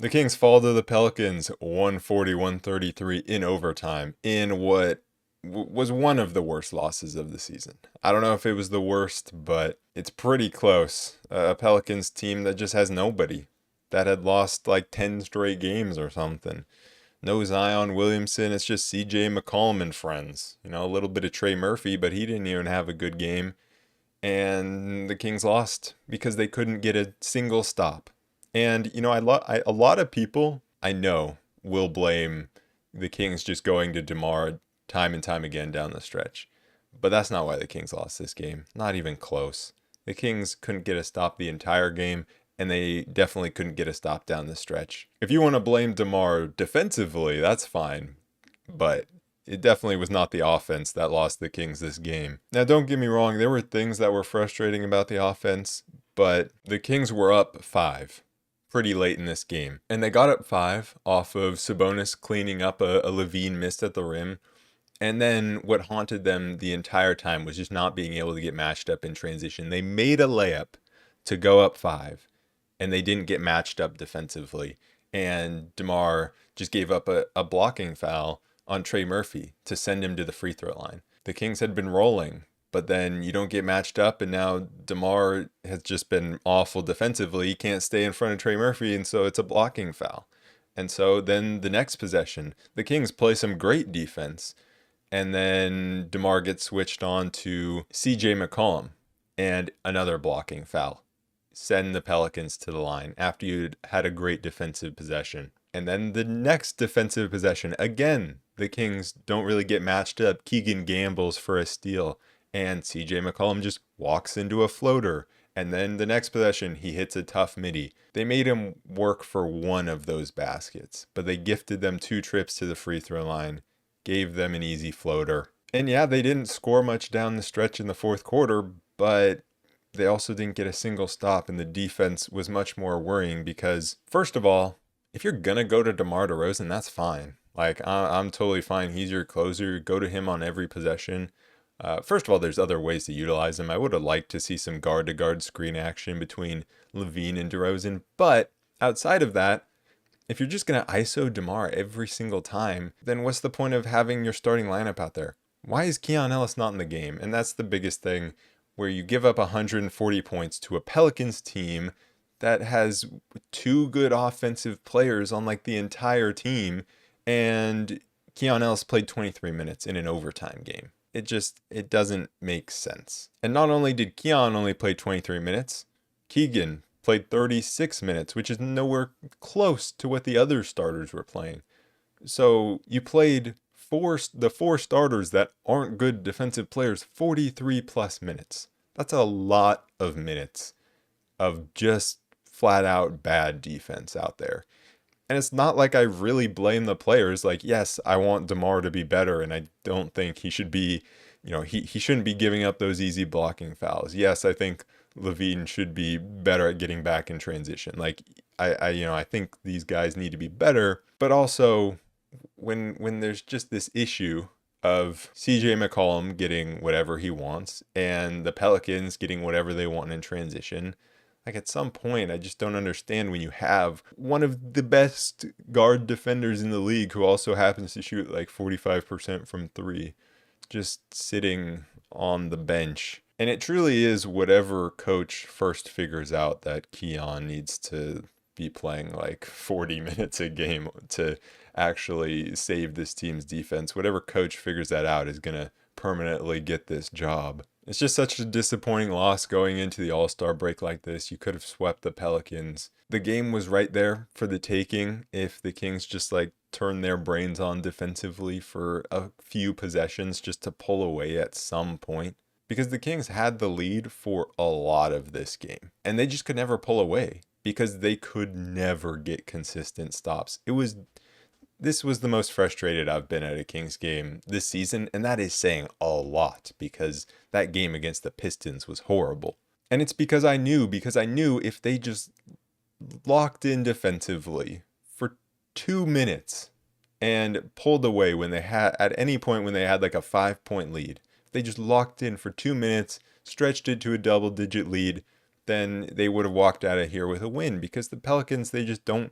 The Kings fall to the Pelicans 140-133 in overtime in what was one of the worst losses of the season. I don't know if it was the worst, but it's pretty close. A Pelicans team that just has nobody, that had lost like 10 straight games or something. No Zion Williamson, it's just CJ McCollum and friends. You know, a little bit of Trey Murphy, but he didn't even have a good game. And the Kings lost because they couldn't get a single stop. And you know, a lot of people I know will blame the Kings just going to DeMar time and time again down the stretch. But that's not why the Kings lost this game. Not even close. The Kings couldn't get a stop the entire game, and they definitely couldn't get a stop down the stretch. If you want to blame DeMar defensively, that's fine. But it definitely was not the offense that lost the Kings this game. Now, don't get me wrong, there were things that were frustrating about the offense, but the Kings were up 5 pretty late in this game. And they got up 5 off of Sabonis cleaning up a LaVine miss at the rim. And then what haunted them the entire time was just not being able to get matched up in transition. They made a layup to go up 5, and they didn't get matched up defensively. And DeMar just gave up a blocking foul on Trey Murphy to send him to the free throw line. The Kings had been rolling, but then you don't get matched up, and now DeMar has just been awful defensively. He can't stay in front of Trey Murphy, and so it's a blocking foul. And so then the next possession, the Kings play some great defense, and then DeMar gets switched on to CJ McCollum, and another blocking foul. Send the Pelicans to the line after you had a great defensive possession. And then the next defensive possession, again, the Kings don't really get matched up. Keegan gambles for a steal, and CJ McCollum just walks into a floater. And then the next possession, he hits a tough midi. They made him work for one of those baskets, but they gifted them 2 trips to the free throw line, gave them an easy floater. And yeah, they didn't score much down the stretch in the fourth quarter, but they also didn't get a single stop, and the defense was much more worrying because, first of all, if you're going to go to DeMar DeRozan, that's fine. Like, I'm totally fine. He's your closer. Go to him on every possession. First of all, there's other ways to utilize him. I would have liked to see some guard-to-guard screen action between LaVine and DeRozan. But outside of that, if you're just going to ISO DeMar every single time, then what's the point of having your starting lineup out there? Why is Keon Ellis not in the game? And that's the biggest thing, where you give up 140 points to a Pelicans team that has 2 good offensive players on like the entire team, and Keon Ellis played 23 minutes in an overtime game. It doesn't make sense. And not only did Keon only play 23 minutes, Keegan played 36 minutes, which is nowhere close to what the other starters were playing. So you played the 4 starters that aren't good defensive players 43 plus minutes. That's a lot of minutes of just flat out bad defense out there. And it's not like I really blame the players. Like, yes, I want DeMar to be better, and I don't think he should be, he shouldn't be giving up those easy blocking fouls. Yes, I think LaVine should be better at getting back in transition. Like, I think these guys need to be better, but also when there's just this issue of CJ McCollum getting whatever he wants and the Pelicans getting whatever they want in transition, like, at some point, I just don't understand when you have one of the best guard defenders in the league who also happens to shoot like 45% from 3, just sitting on the bench. And it truly is whatever coach first figures out that Keon needs to be playing like 40 minutes a game to actually save this team's defense. Whatever coach figures that out is going to permanently get this job. It's just such a disappointing loss going into the All-Star break like this. You could have swept the Pelicans. The game was right there for the taking if the Kings just like turned their brains on defensively for a few possessions just to pull away at some point. Because the Kings had the lead for a lot of this game, and they just could never pull away because they could never get consistent stops. This was the most frustrated I've been at a Kings game this season, and that is saying a lot because that game against the Pistons was horrible. And it's because I knew if they just locked in defensively for 2 minutes and pulled away when they had, at any point when they had like a 5-point lead, if they just locked in for 2 minutes, stretched it to a double-digit lead, then they would have walked out of here with a win because the Pelicans, they just don't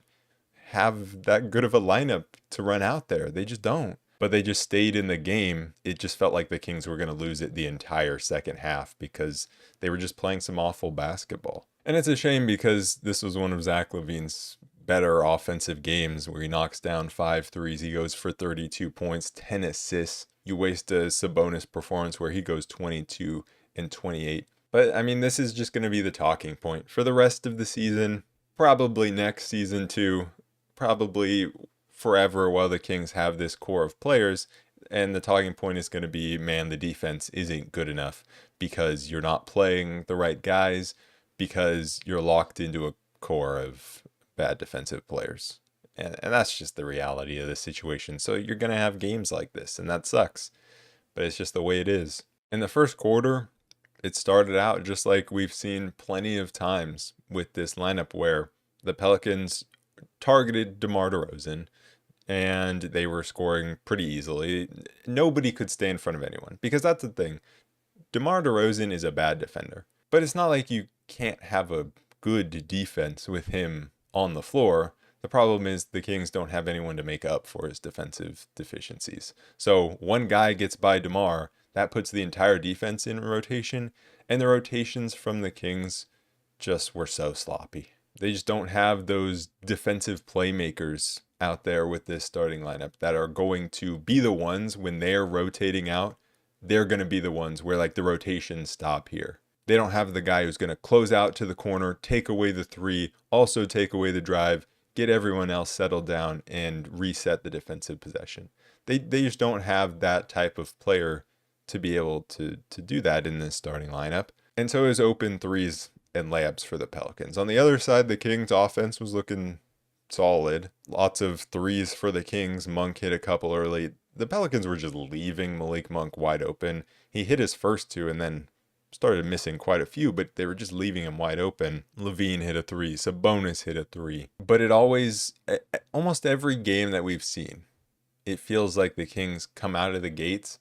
have that good of a lineup to run out there. They just don't. But they just stayed in the game. It just felt like the Kings were going to lose it the entire second half because they were just playing some awful basketball. And it's a shame because this was one of Zach LaVine's better offensive games where he knocks down 5 threes. He goes for 32 points, 10 assists. You waste a Sabonis performance where he goes 22 and 28. But I mean, this is just going to be the talking point for the rest of the season, probably next season too, probably forever while the Kings have this core of players. And the talking point is going to be, man, the defense isn't good enough because you're not playing the right guys, because you're locked into a core of bad defensive players. And that's just the reality of the situation. So you're going to have games like this, and that sucks. But it's just the way it is. In the first quarter, it started out just like we've seen plenty of times with this lineup where the Pelicans targeted DeMar DeRozan, and they were scoring pretty easily. Nobody could stay in front of anyone, because that's the thing. DeMar DeRozan is a bad defender, but it's not like you can't have a good defense with him on the floor. The problem is the Kings don't have anyone to make up for his defensive deficiencies. So one guy gets by DeMar, that puts the entire defense in rotation, and the rotations from the Kings just were so sloppy. They just don't have those defensive playmakers out there with this starting lineup that are going to be the ones when they're rotating out. They're going to be the ones where like the rotations stop here. They don't have the guy who's going to close out to the corner, take away the three, also take away the drive, get everyone else settled down, and reset the defensive possession. They just don't have that type of player to be able to do that in this starting lineup. And so it was open threes and layups for the Pelicans. On the other side, the Kings offense was looking solid. Lots of threes for the Kings. Monk hit a couple early. The Pelicans were just leaving Malik Monk wide open. He hit his first two and then started missing quite a few, but they were just leaving him wide open. LaVine hit a three. Sabonis hit a three. But it always, almost every game that we've seen, it feels like the Kings come out of the gates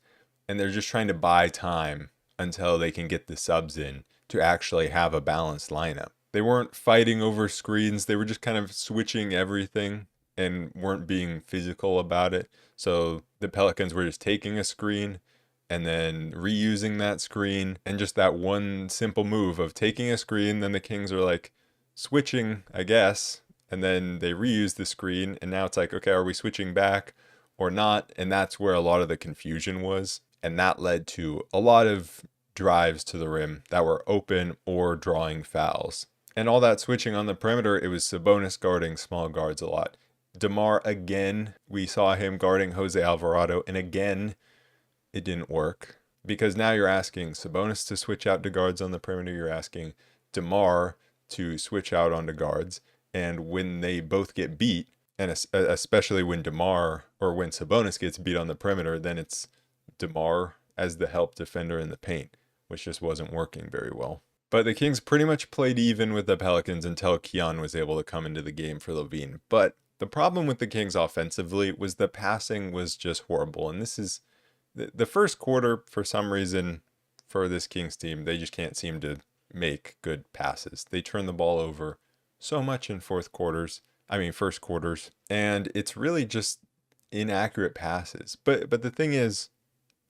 and they're just trying to buy time until they can get the subs in to actually have a balanced lineup. They weren't fighting over screens. They were just kind of switching everything and weren't being physical about it. So the Pelicans were just taking a screen and then reusing that screen, and just that one simple move of taking a screen, then the Kings are like switching, I guess, and then they reuse the screen, and now it's like, okay, are we switching back or not? And that's where a lot of the confusion was, and that led to a lot of drives to the rim that were open or drawing fouls. And all that switching on the perimeter, it was Sabonis guarding small guards a lot. DeMar, again, we saw him guarding Jose Alvarado, and again, it didn't work, because now you're asking Sabonis to switch out to guards on the perimeter. You're asking DeMar to switch out onto guards. And when they both get beat, and especially when DeMar or when Sabonis gets beat on the perimeter, then it's DeMar as the help defender in the paint, which just wasn't working very well. But the Kings pretty much played even with the Pelicans until Keon was able to come into the game for LaVine. But the problem with the Kings offensively was the passing was just horrible. And this is the first quarter, for some reason, for this Kings team, they just can't seem to make good passes. They turn the ball over so much in first quarters, and it's really just inaccurate passes. But the thing is,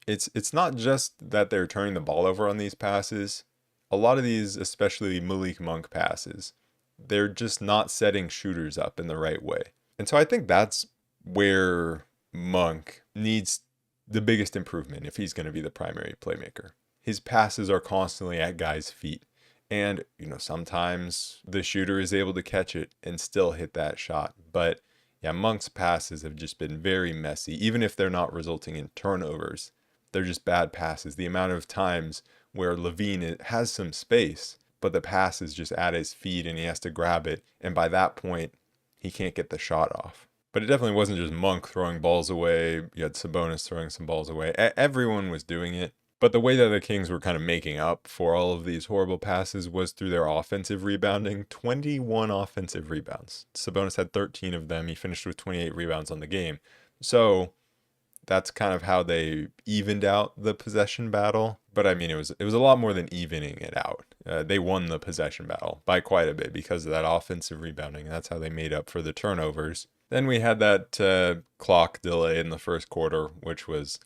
it's not just that they're turning the ball over on these passes. A lot of these, especially Malik Monk passes, they're just not setting shooters up in the right way. And so I think that's where Monk needs the biggest improvement if he's going to be the primary playmaker. His passes are constantly at guys' feet. And, sometimes the shooter is able to catch it and still hit that shot. But yeah, Monk's passes have just been very messy. Even if they're not resulting in turnovers, they're just bad passes. The amount of times where LaVine has some space, but the pass is just at his feet and he has to grab it. And by that point, he can't get the shot off. But it definitely wasn't just Monk throwing balls away. You had Sabonis throwing some balls away. Everyone was doing it. But the way that the Kings were kind of making up for all of these horrible passes was through their offensive rebounding. 21 offensive rebounds. Sabonis had 13 of them. He finished with 28 rebounds on the game. So that's kind of how they evened out the possession battle. But I mean, it was a lot more than evening it out. They won the possession battle by quite a bit because of that offensive rebounding. That's how they made up for the turnovers. Then we had that clock delay in the first quarter, which was,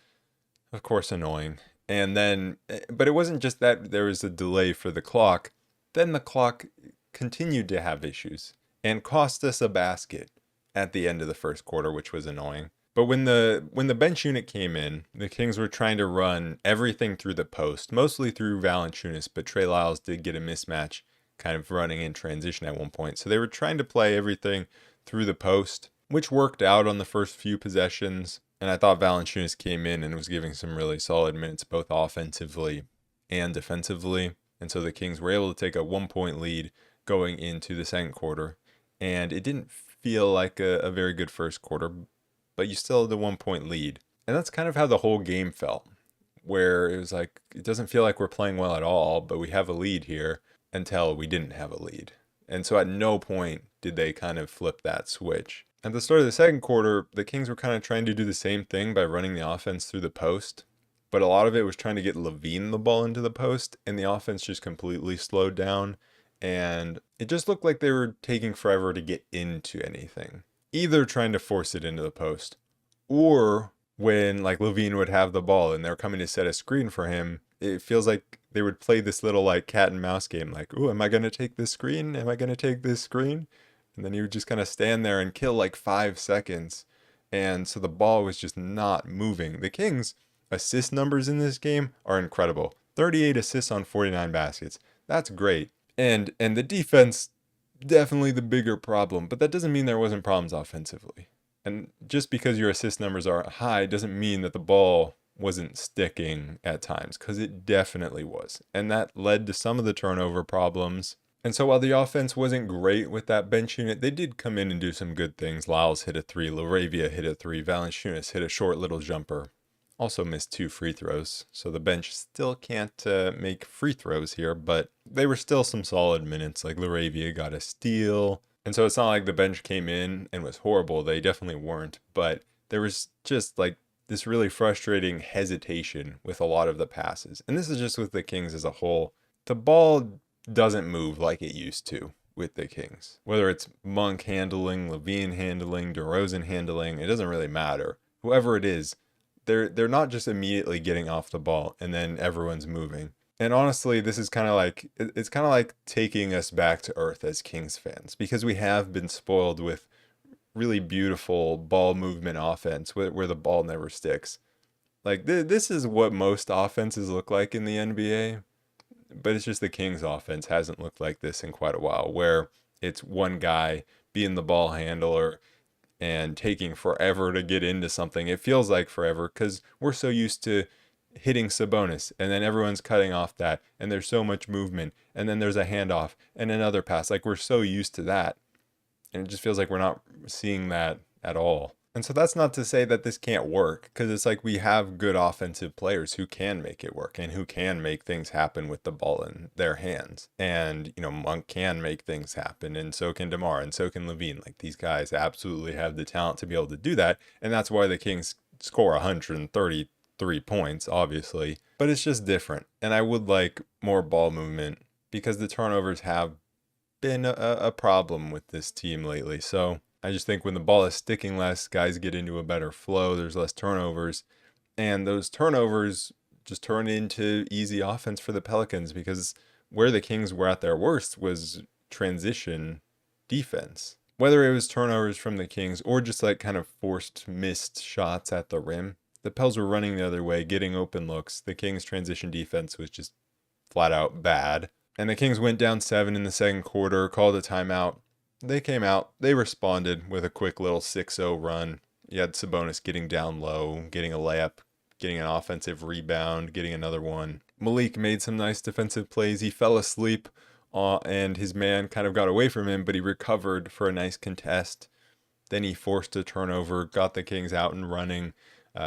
of course, annoying. And then, but it wasn't just that there was a delay for the clock. Then the clock continued to have issues and cost us a basket at the end of the first quarter, which was annoying. But when the bench unit came in, the Kings were trying to run everything through the post, mostly through Valanciunas, but Trey Lyles did get a mismatch kind of running in transition at one point. So they were trying to play everything through the post, which worked out on the first few possessions. And I thought Valanciunas came in and was giving some really solid minutes, both offensively and defensively. And so the Kings were able to take a 1-point lead going into the second quarter. And it didn't feel like a very good first quarter, but you still had the 1-point lead. And that's kind of how the whole game felt, where it was like, it doesn't feel like we're playing well at all, but we have a lead here until we didn't have a lead. And so at no point did they kind of flip that switch. At the start of the second quarter, the Kings were kind of trying to do the same thing by running the offense through the post, but a lot of it was trying to get LaVine the ball into the post, and the offense just completely slowed down, and it just looked like they were taking forever to get into anything. Either trying to force it into the post, or when like LaVine would have the ball and they're coming to set a screen for him, it feels like they would play this little like cat and mouse game, like, "Ooh, am I going to take this screen? Am I going to take this screen?" And then he would just kind of stand there and kill like 5 seconds. And so the ball was just not moving. The Kings' assist numbers in this game are incredible. 38 assists on 49 baskets. That's great. And the defense, definitely the bigger problem. But that doesn't mean there wasn't problems offensively. And just because your assist numbers are high doesn't mean that the ball wasn't sticking at times, because it definitely was. And that led to some of the turnover problems. And so while the offense wasn't great with that bench unit, they did come in and do some good things. Lyles hit a 3, LaRavia hit a 3, Valanciunas hit a short little jumper. Also missed 2 free throws, so the bench still can't make free throws here, but they were still some solid minutes. Like LaRavia got a steal, and so it's not like the bench came in and was horrible. They definitely weren't, but there was just like this really frustrating hesitation with a lot of the passes. And this is just with the Kings as a whole. The ball doesn't move like it used to with the Kings. Whether it's Monk handling, LaVine handling, DeRozan handling, it doesn't really matter. Whoever it is, they're not just immediately getting off the ball and then everyone's moving. And honestly, this is kind of like, it's kind of like taking us back to earth as Kings fans, because we have been spoiled with really beautiful ball movement offense where the ball never sticks. Like this is what most offenses look like in the NBA. But it's just the Kings offense hasn't looked like this in quite a while, where it's one guy being the ball handler and taking forever to get into something. It feels like forever because we're so used to hitting Sabonis, and then everyone's cutting off that, and there's so much movement, and then there's a handoff and another pass. Like, we're so used to that, and it just feels like we're not seeing that at all. And so that's not to say that this can't work, because it's like we have good offensive players who can make it work and who can make things happen with the ball in their hands. And, you know, Monk can make things happen, and so can DeMar, and so can LaVine. Like, these guys absolutely have the talent to be able to do that, and that's why the Kings score 133 points, obviously. But it's just different, and I would like more ball movement, because the turnovers have been a problem with this team lately. So I just think when the ball is sticking less, guys get into a better flow, there's less turnovers, and those turnovers just turn into easy offense for the Pelicans, because where the Kings were at their worst was transition defense. Whether it was turnovers from the Kings or just like kind of forced missed shots at the rim, the Pels were running the other way, getting open looks. The Kings' transition defense was just flat out bad. And the Kings went down 7 in the second quarter, called a timeout. They came out, they responded with a quick little 6-0 run. You had Sabonis getting down low, getting a layup, getting an offensive rebound, getting another one. Malik made some nice defensive plays. He fell asleep, and his man kind of got away from him, but he recovered for a nice contest. Then he forced a turnover, got the Kings out and running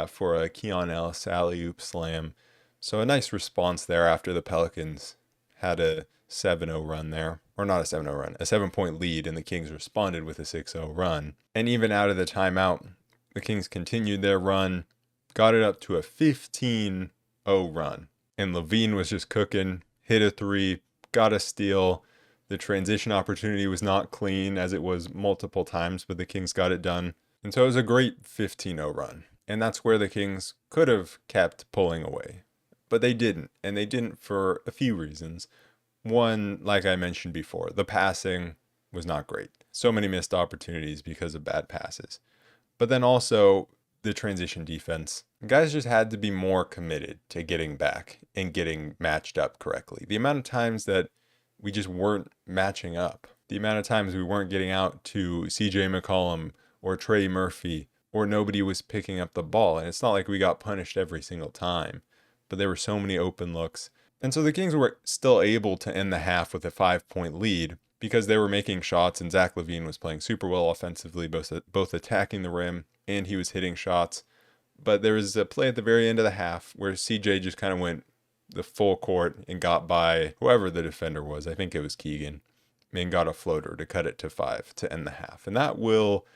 for a Keon Ellis alley-oop slam. So a nice response there after the Pelicans had a 7-0 run there. Or not a 7-0 run, a 7-point lead, and the Kings responded with a 6-0 run. And even out of the timeout, the Kings continued their run, got it up to a 15-0 run. And LaVine was just cooking, hit a three, got a steal. The transition opportunity was not clean as it was multiple times, but the Kings got it done. And so it was a great 15-0 run. And that's where the Kings could have kept pulling away. But they didn't. And they didn't for a few reasons. One, like I mentioned before, the passing was not great. So many missed opportunities because of bad passes. But then also the transition defense. Guys just had to be more committed to getting back and getting matched up correctly. The amount of times that we just weren't matching up, the amount of times we weren't getting out to CJ McCollum or Trey Murphy, or nobody was picking up the ball. And it's not like we got punished every single time, but there were so many open looks. And so the Kings were still able to end the half with a 5-point lead because they were making shots, and Zach LaVine was playing super well offensively, both attacking the rim and he was hitting shots. But there was a play at the very end of the half where CJ just kind of went the full court and got by whoever the defender was. I think it was Keegan, and got a floater to cut it to 5 to end the half. And that will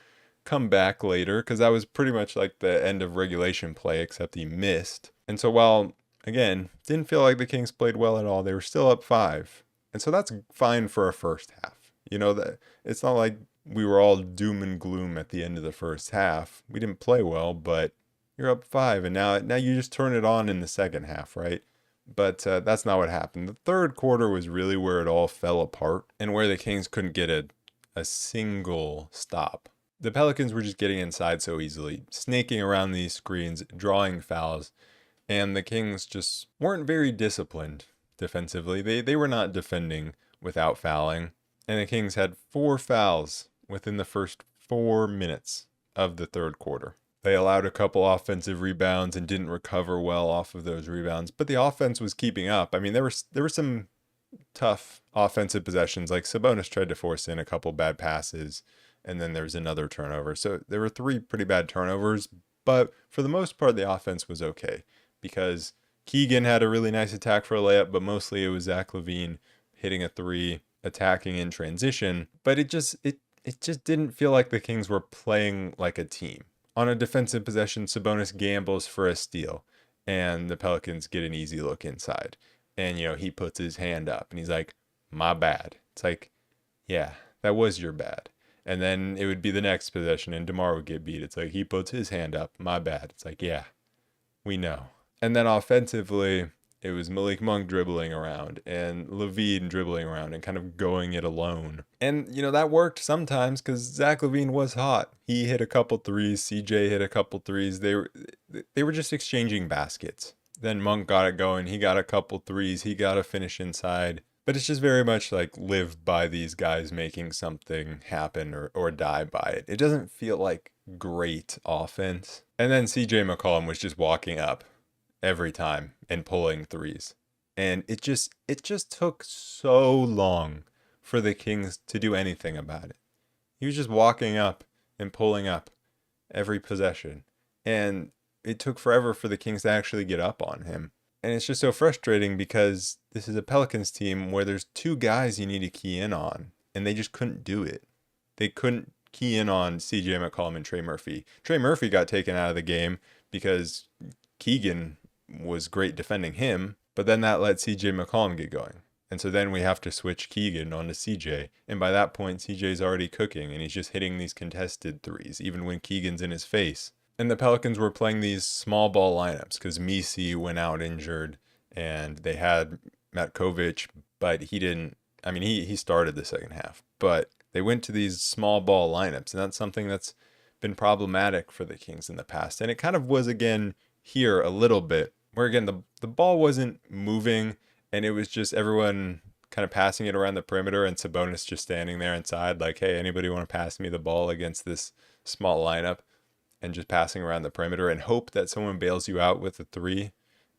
come back later because that was pretty much like the end of regulation play, except he missed. And so while, again, didn't feel like the Kings played well at all, they were still up 5. And so that's fine for a first half. You know, that it's not like we were all doom and gloom at the end of the first half. We didn't play well, but you're up 5, and now you just turn it on in the second half, right? But that's not what happened. The third quarter was really where it all fell apart and where the Kings couldn't get a single stop. The Pelicans were just getting inside so easily, snaking around these screens, drawing fouls, and the Kings just weren't very disciplined defensively. They were not defending without fouling, and the Kings had 4 fouls within the first 4 minutes of the third quarter. They allowed a couple offensive rebounds and didn't recover well off of those rebounds, but the offense was keeping up. I mean, there were some tough offensive possessions, like Sabonis tried to force in a couple bad passes, and then there was another turnover. So there were 3 pretty bad turnovers, but for the most part, the offense was okay because Keegan had a really nice attack for a layup, but mostly it was Zach LaVine hitting a 3, attacking in transition. But it just didn't feel like the Kings were playing like a team. On a defensive possession, Sabonis gambles for a steal, and the Pelicans get an easy look inside. And, he puts his hand up, and he's like, my bad. It's like, yeah, that was your bad. And then it would be the next possession, and DeMar would get beat. It's like, he puts his hand up, my bad. It's like, yeah, we know. And then offensively, it was Malik Monk dribbling around and LaVine dribbling around and kind of going it alone. And, that worked sometimes because Zach LaVine was hot. He hit a couple threes. CJ hit a couple threes. They were just exchanging baskets. Then Monk got it going. He got a couple threes. He got a finish inside. But it's just very much like live by these guys making something happen or die by it. It doesn't feel like great offense. And then CJ McCollum was just walking up every time and pulling threes. And it just took so long for the Kings to do anything about it. He was just walking up and pulling up every possession. And it took forever for the Kings to actually get up on him. And it's just so frustrating because this is a Pelicans team where there's 2 guys you need to key in on, and they just couldn't do it. They couldn't key in on CJ McCollum and Trey Murphy. Trey Murphy got taken out of the game because Keegan was great defending him, but then that let CJ McCollum get going. And so then we have to switch Keegan onto CJ. And by that point, CJ's already cooking and he's just hitting these contested threes, even when Keegan's in his face. And the Pelicans were playing these small ball lineups because Misi went out injured and they had Matkovic, but he didn't. I mean, he started the second half, but they went to these small ball lineups. And that's something that's been problematic for the Kings in the past. And it kind of was again here a little bit, where again, the ball wasn't moving and it was just everyone kind of passing it around the perimeter and Sabonis just standing there inside like, hey, anybody want to pass me the ball against this small lineup? And just passing around the perimeter and hope that someone bails you out with a 3.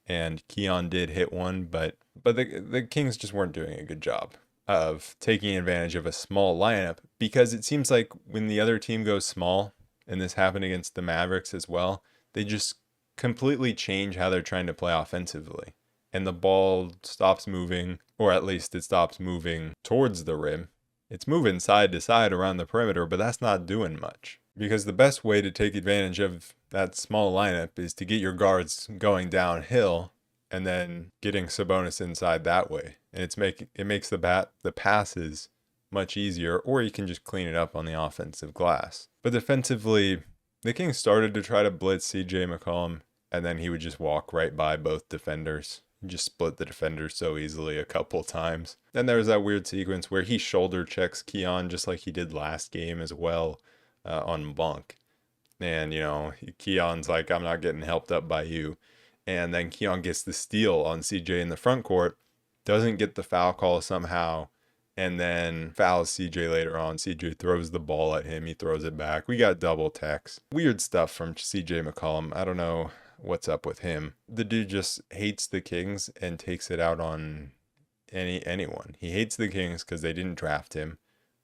And Keon did hit one, but the Kings just weren't doing a good job of taking advantage of a small lineup, because it seems like when the other team goes small, and this happened against the Mavericks as well, they just completely change how they're trying to play offensively. And the ball stops moving, or at least it stops moving towards the rim. It's moving side to side around the perimeter, but that's not doing much. Because the best way to take advantage of that small lineup is to get your guards going downhill and then getting Sabonis inside that way. And it makes the passes much easier, or you can just clean it up on the offensive glass. But defensively, the Kings started to try to blitz CJ McCollum, and then he would just walk right by both defenders. Just split the defenders so easily a couple times. Then there was that weird sequence where he shoulder checks Keon just like he did last game as well on Monk. And, Keon's like, I'm not getting helped up by you. And then Keon gets the steal on CJ in the front court, doesn't get the foul call somehow, and then fouls CJ later on. CJ throws the ball at him. He throws it back. We got double techs. Weird stuff from CJ McCollum. I don't know what's up with him. The dude just hates the Kings and takes it out on anyone. He hates the Kings because they didn't draft him,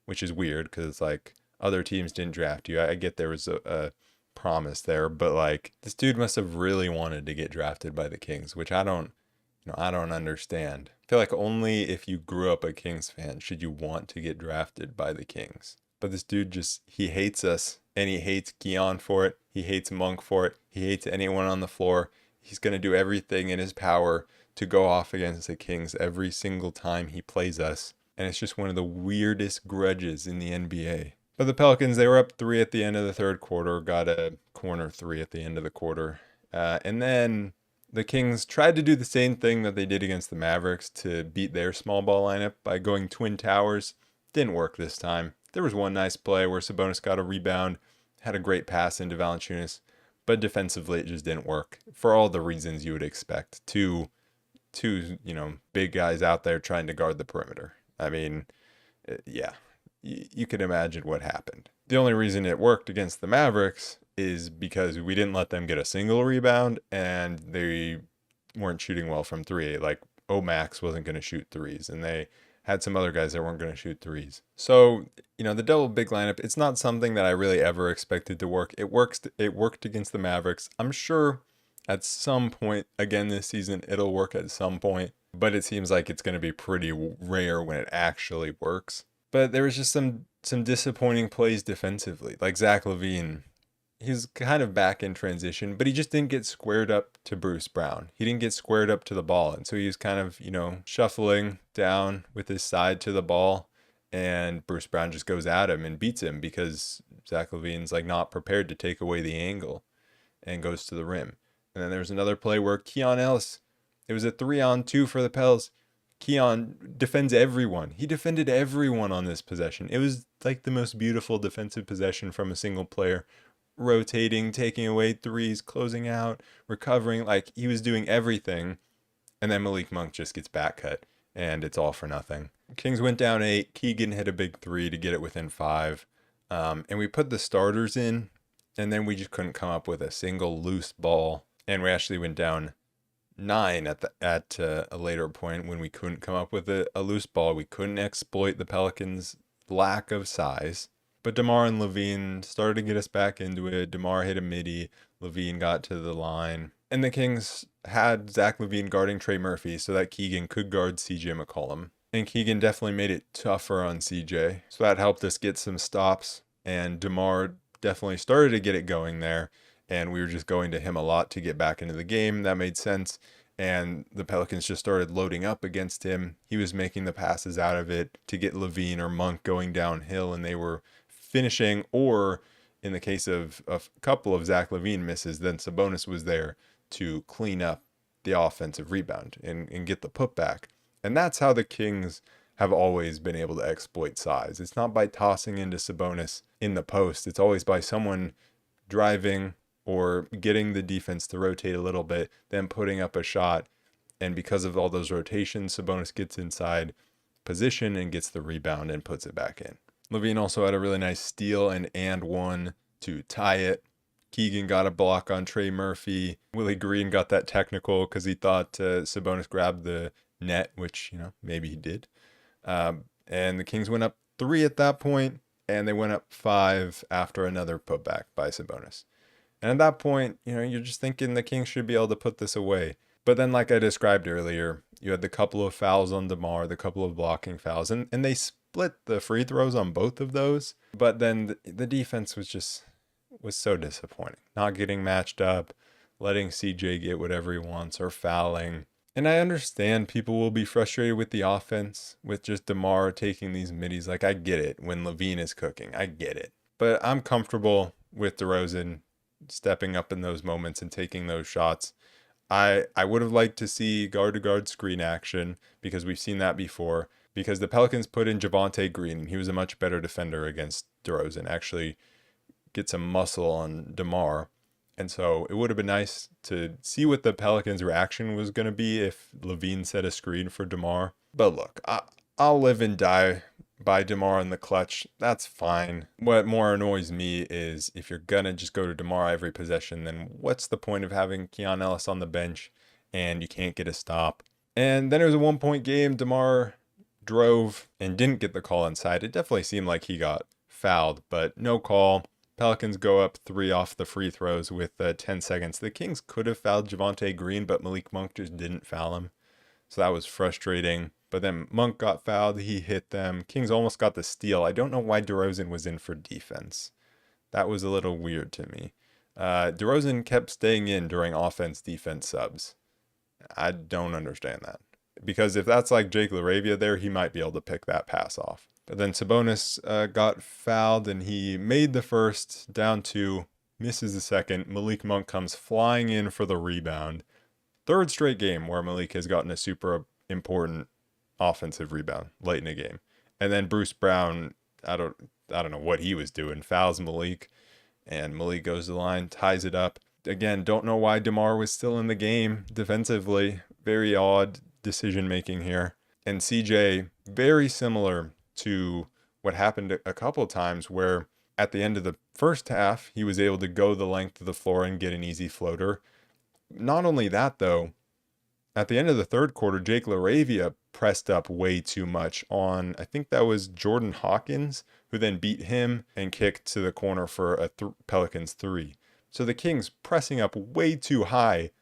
which is weird because like other teams didn't draft you. I get there was a promise there, but like this dude must have really wanted to get drafted by the Kings, which I don't understand. I feel like only if you grew up a Kings fan should you want to get drafted by the Kings. But this dude he hates us, and he hates Keon for it. He hates Monk for it. He hates anyone on the floor. He's going to do everything in his power to go off against the Kings every single time he plays us. And it's just one of the weirdest grudges in the NBA. But the Pelicans, they were up 3 at the end of the third quarter, got a corner 3 at the end of the quarter. And then the Kings tried to do the same thing that they did against the Mavericks to beat their small ball lineup by going twin towers. Didn't work this time. There was one nice play where Sabonis got a rebound, had a great pass into Valanciunas, but defensively it just didn't work for all the reasons you would expect. Two big guys out there trying to guard the perimeter. I mean, yeah, you can imagine what happened. The only reason it worked against the Mavericks is because we didn't let them get a single rebound, and they weren't shooting well from three. Like Omax wasn't going to shoot threes, and they had some other guys that weren't going to shoot threes. So, the double big lineup, it's not something that I really ever expected to work. It worked against the Mavericks. I'm sure at some point, again this season, it'll work at some point, but it seems like it's going to be pretty rare when it actually works. But there was just some disappointing plays defensively, like Zach LaVine. He's kind of back in transition, but he just didn't get squared up to Bruce Brown. He didn't get squared up to the ball. And so he was kind of, shuffling down with his side to the ball. And Bruce Brown just goes at him and beats him because Zach LaVine's like not prepared to take away the angle and goes to the rim. And then there was another play where Keon Ellis, it was a 3-on-2 for the Pels. Keon defends everyone. He defended everyone on this possession. It was like the most beautiful defensive possession from a single player. Rotating, taking away threes, closing out, recovering, like he was doing everything. And then Malik Monk just gets back cut, and it's all for nothing. Kings went down 8. Keegan hit a big 3 to get it within 5. And we put the starters in, and then we just couldn't come up with a single loose ball. And we actually went down 9 at a later point when we couldn't come up with a loose ball. We couldn't exploit the Pelicans' lack of size. But DeMar and LaVine started to get us back into it. DeMar hit a midi. LaVine got to the line. And the Kings had Zach LaVine guarding Trey Murphy so that Keegan could guard CJ McCollum. And Keegan definitely made it tougher on CJ. So that helped us get some stops. And DeMar definitely started to get it going there. And we were just going to him a lot to get back into the game. That made sense. And the Pelicans just started loading up against him. He was making the passes out of it to get LaVine or Monk going downhill, and they were finishing, or in the case of a couple of Zach LaVine misses, then Sabonis was there to clean up the offensive rebound and get the putback. And that's how the Kings have always been able to exploit size. It's not by tossing into Sabonis in the post. It's always by someone driving or getting the defense to rotate a little bit, then putting up a shot. And because of all those rotations, Sabonis gets inside position and gets the rebound and puts it back in. LaVine also had a really nice steal and one to tie it. Keegan got a block on Trey Murphy. Willie Green got that technical because he thought Sabonis grabbed the net, which, maybe he did. And the Kings went up 3 at that point, and they went up 5 after another putback by Sabonis. And at that point, you're just thinking the Kings should be able to put this away. But then, like I described earlier, you had the couple of fouls on DeMar, the couple of blocking fouls, and they split the free throws on both of those. But then the defense was so disappointing. Not getting matched up, letting CJ get whatever he wants, or fouling. And I understand people will be frustrated with the offense, with just DeMar taking these middies. Like, I get it when LaVine is cooking. I get it. But I'm comfortable with DeRozan stepping up in those moments and taking those shots. I would have liked to see guard-to-guard screen action, because we've seen that before. Because the Pelicans put in Javonte Green, and he was a much better defender against DeRozan. Actually get some muscle on DeMar. And so it would have been nice to see what the Pelicans' reaction was going to be if LaVine set a screen for DeMar. But look, I'll live and die by DeMar in the clutch. That's fine. What more annoys me is if you're going to just go to DeMar every possession, then what's the point of having Keon Ellis on the bench and you can't get a stop? And then it was a 1-point game. DeMar drove and didn't get the call inside. It definitely seemed like he got fouled, but no call. Pelicans go up 3 off the free throws with 10 seconds. The Kings could have fouled Javonte Green, but Malik Monk just didn't foul him. So that was frustrating. But then Monk got fouled. He hit them. Kings almost got the steal. I don't know why DeRozan was in for defense. That was a little weird to me. DeRozan kept staying in during offense-defense subs. I don't understand that. Because if that's like Jake LaRavia there, he might be able to pick that pass off. But then Sabonis got fouled, and he made the first, down 2, misses the second. Malik Monk comes flying in for the rebound. Third straight game where Malik has gotten a super important offensive rebound late in the game. And then Bruce Brown, I don't know what he was doing, fouls Malik, and Malik goes to the line, ties it up. Again, don't know why DeMar was still in the game defensively. Very odd decision making here. And CJ, very similar to what happened a couple of times, where at the end of the first half, he was able to go the length of the floor and get an easy floater. Not only that, though, at the end of the third quarter, Jake LaRavia pressed up way too much on, I think that was Jordan Hawkins, who then beat him and kicked to the corner for a Pelicans 3. So the Kings pressing up way too high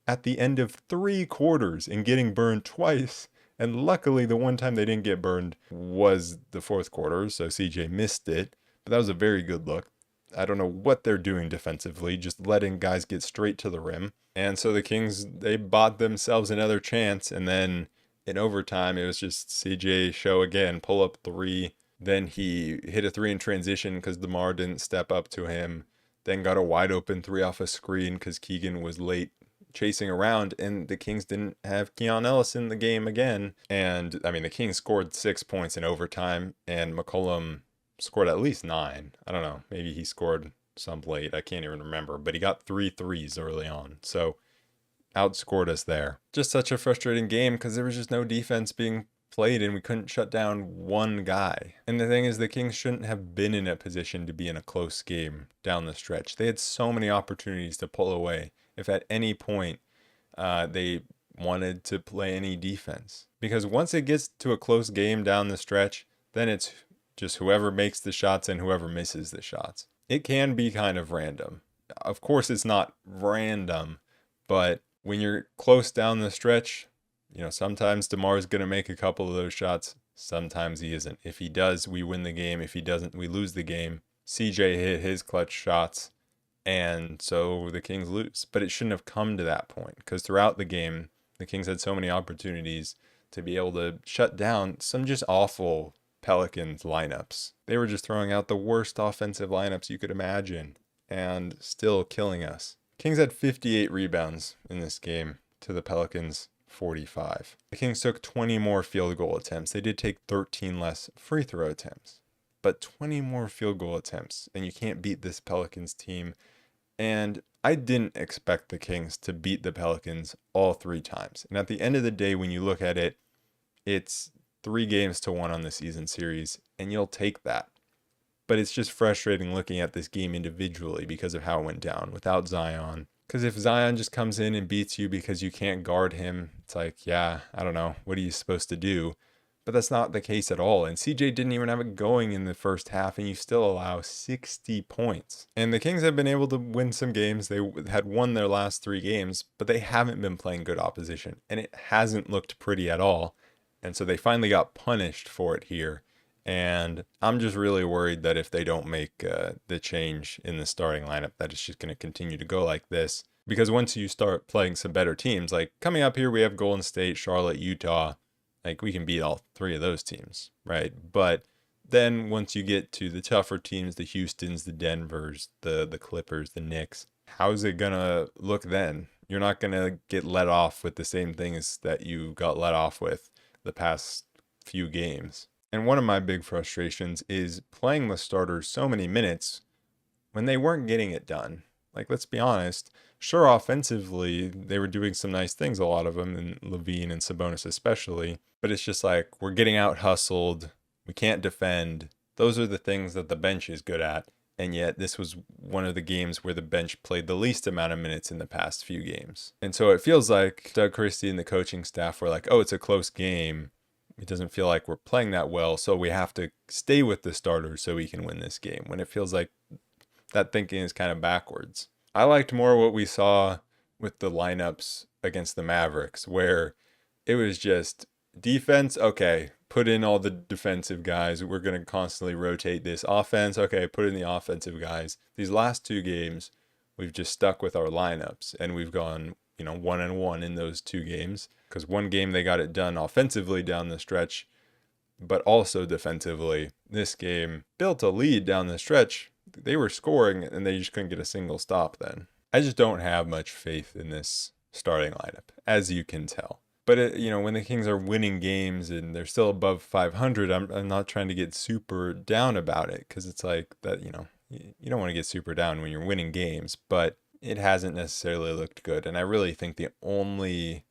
at the end of 3 quarters and getting burned twice. And luckily, the one time they didn't get burned was the fourth quarter, so CJ missed it. But that was a very good look. I don't know what they're doing defensively, just letting guys get straight to the rim. And so the Kings, they bought themselves another chance. And then in overtime, it was just CJ show again, pull up 3. Then he hit a 3 in transition because DeMar didn't step up to him. Then got a wide open 3 off a screen because Keegan was late chasing around, and the Kings didn't have Keon Ellis in the game again. And I mean, the Kings scored 6 points in overtime, and McCollum scored at least 9. I don't know, maybe he scored some late, I can't even remember, but he got 3 threes early on, so outscored us there. Just such a frustrating game because there was just no defense being played, and we couldn't shut down one guy. And the thing is, the Kings shouldn't have been in a position to be in a close game down the stretch. They had so many opportunities to pull away if at any point they wanted to play any defense. Because once it gets to a close game down the stretch, then it's just whoever makes the shots and whoever misses the shots. It can be kind of random. Of course, it's not random, but when you're close down the stretch, you know, sometimes DeMar's going to make a couple of those shots. Sometimes he isn't. If he does, we win the game. If he doesn't, we lose the game. CJ hit his clutch shots, and so the Kings lose. But it shouldn't have come to that point, because throughout the game, the Kings had so many opportunities to be able to shut down some just awful Pelicans lineups. They were just throwing out the worst offensive lineups you could imagine and still killing us. Kings had 58 rebounds in this game to the Pelicans 45. The Kings took 20 more field goal attempts. They did take 13 less free throw attempts, but 20 more field goal attempts, and you can't beat this Pelicans team. And I didn't expect the Kings to beat the Pelicans all 3 times. And at the end of the day, when you look at it, it's 3-1 on the season series, and you'll take that. But it's just frustrating looking at this game individually because of how it went down without Zion. Because if Zion just comes in and beats you because you can't guard him, it's like, yeah, I don't know, what are you supposed to do? But that's not the case at all. And CJ didn't even have it going in the first half, and you still allow 60 points. And the Kings have been able to win some games. They had won their last 3 games, but they haven't been playing good opposition. And it hasn't looked pretty at all. And so they finally got punished for it here. And I'm just really worried that if they don't make the change in the starting lineup, that it's just going to continue to go like this. Because once you start playing some better teams, like coming up here, we have Golden State, Charlotte, Utah. Like we can beat all three of those teams, right? But then once you get to the tougher teams, the Houstons, the Denvers, the Clippers, the Knicks, how's it going to look then? You're not going to get let off with the same things that you got let off with the past few games. And one of my big frustrations is playing the starters so many minutes when they weren't getting it done. Like, let's be honest, sure, offensively, they were doing some nice things, a lot of them, and LaVine and Sabonis especially, but it's just like, we're getting out hustled, we can't defend. Those are the things that the bench is good at, and yet this was one of the games where the bench played the least amount of minutes in the past few games. And so it feels like Doug Christie and the coaching staff were like, oh, it's a close game. It doesn't feel like we're playing that well, so we have to stay with the starters so we can win this game, when it feels like that thinking is kind of backwards. I liked more what we saw with the lineups against the Mavericks, where it was just defense, okay, put in all the defensive guys. We're going to constantly rotate this. Offense, okay, put in the offensive guys. These last two games, we've just stuck with our lineups, and we've gone, 1-1 in those two games. Because one game they got it done offensively down the stretch, but also defensively. This game built a lead down the stretch. They were scoring, and they just couldn't get a single stop then. I just don't have much faith in this starting lineup, as you can tell. But, when the Kings are winning games and they're still above 500, I'm not trying to get super down about it, because it's like that, you don't want to get super down when you're winning games, but it hasn't necessarily looked good. And I really think the only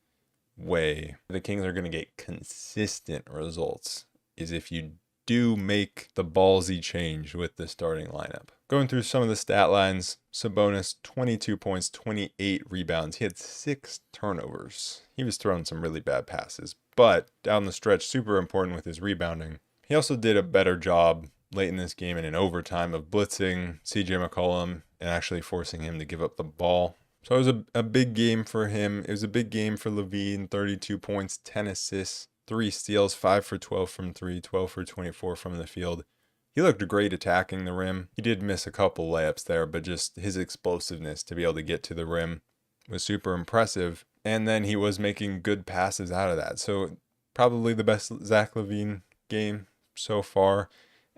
way the Kings are going to get consistent results is if you do make the ballsy change with the starting lineup. Going through some of the stat lines, Sabonis, 22 points, 28 rebounds. He had 6 turnovers. He was throwing some really bad passes, but down the stretch, super important with his rebounding. He also did a better job late in this game and in overtime of blitzing CJ McCollum and actually forcing him to give up the ball. So it was a big game for him. It was a big game for LaVine, 32 points, 10 assists, 3 steals, 5 for 12 from 3, 12 for 24 from the field. He looked great attacking the rim. He did miss a couple layups there, but just his explosiveness to be able to get to the rim was super impressive. And then he was making good passes out of that. So probably the best Zach LaVine game so far.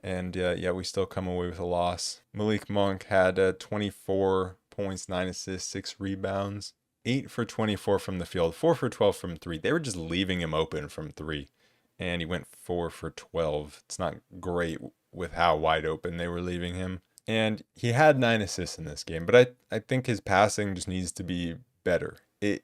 And we still come away with a loss. Malik Monk had 24 points, 9 assists, 6 rebounds. 8 for 24 from the field, 4 for 12 from 3. They were just leaving him open from 3. And he went 4 for 12. It's not great with how wide open they were leaving him. And he had 9 assists in this game, but I think his passing just needs to be better.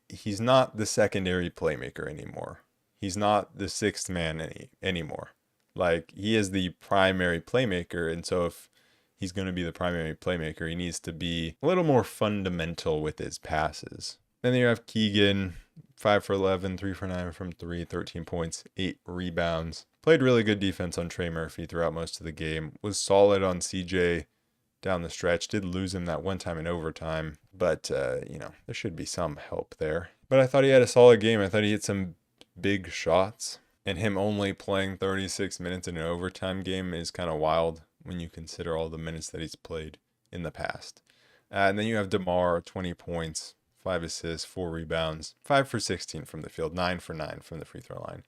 He's not the secondary playmaker anymore. He's not the sixth man anymore. Like, he is the primary playmaker, and so if he's going to be the primary playmaker, he needs to be a little more fundamental with his passes. Then you have Keegan, 5 for 11, 3 for 9 from 3, 13 points, 8 rebounds. Played really good defense on Trey Murphy throughout most of the game. Was solid on CJ down the stretch. Did lose him that one time in overtime, but, there should be some help there. But I thought he had a solid game. I thought he hit some big shots. And him only playing 36 minutes in an overtime game is kind of wild when you consider all the minutes that he's played in the past. And then you have DeMar, 20 points, 5 assists, 4 rebounds, 5 for 16 from the field, 9 for 9 from the free throw line.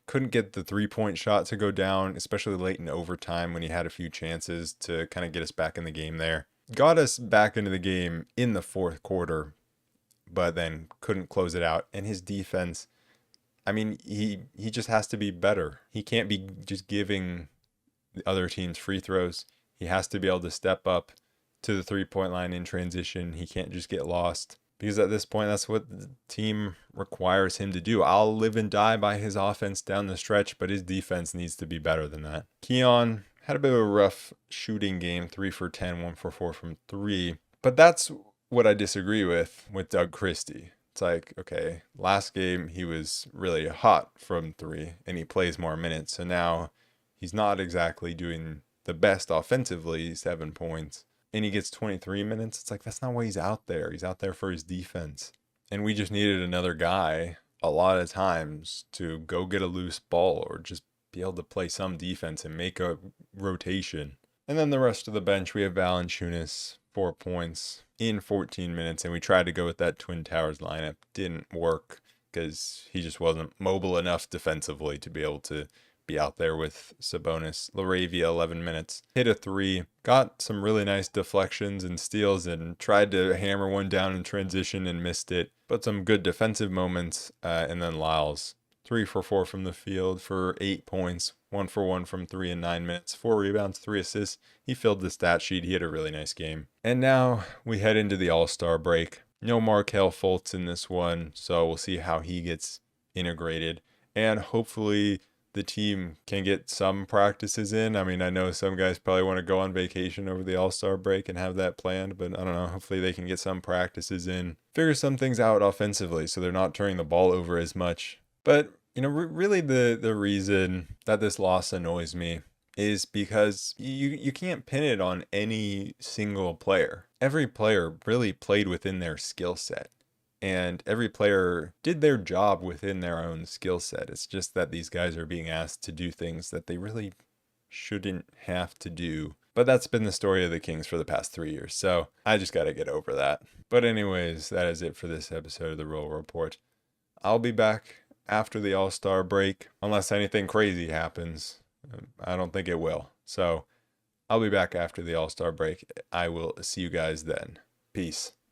Couldn't get the 3-point shot to go down, especially late in overtime when he had a few chances to kind of get us back in the game there. Got us back into the game in the fourth quarter, but then couldn't close it out. And his defense, I mean, he just has to be better. He can't be just giving the other team's free throws. He has to be able to step up to the 3-point line in transition. He can't just get lost, because at this point, that's what the team requires him to do. I'll live and die by his offense down the stretch, but his defense needs to be better than that. Keon had a bit of a rough shooting game, 3 for 10, 1 for 4 from 3. But that's what I disagree with Doug Christie. It's like, okay, last game he was really hot from 3 and he plays more minutes. So now he's not exactly doing the best offensively, 7 points. And he gets 23 minutes. It's like, that's not why he's out there. He's out there for his defense. And we just needed another guy a lot of times to go get a loose ball or just be able to play some defense and make a rotation. And then the rest of the bench, we have Valanciunas, 4 points in 14 minutes, and we tried to go with that Twin Towers lineup. Didn't work because he just wasn't mobile enough defensively to be able to be out there with Sabonis. Laravia, 11 minutes, hit a 3, got some really nice deflections and steals, and tried to hammer one down in transition and missed it. But some good defensive moments, and then Lyles, 3 for 4 from the field for 8 points, 1 for 1 from 3 in 9 minutes, 4 rebounds, 3 assists. He filled the stat sheet. He had a really nice game. And now we head into the All-Star break. No Markelle Fultz in this one, so we'll see how he gets integrated. And hopefully the team can get some practices in. I mean, I know some guys probably want to go on vacation over the All-Star break and have that planned, but I don't know. Hopefully they can get some practices in, figure some things out offensively so they're not turning the ball over as much. But, really the reason that this loss annoys me is because you can't pin it on any single player. Every player really played within their skill set. And every player did their job within their own skill set. It's just that these guys are being asked to do things that they really shouldn't have to do. But that's been the story of the Kings for the past 3 years. So I just got to get over that. But anyways, that is it for this episode of the Roll Report. I'll be back after the All-Star break, unless anything crazy happens. I don't think it will. So I'll be back after the All-Star break. I will see you guys then. Peace.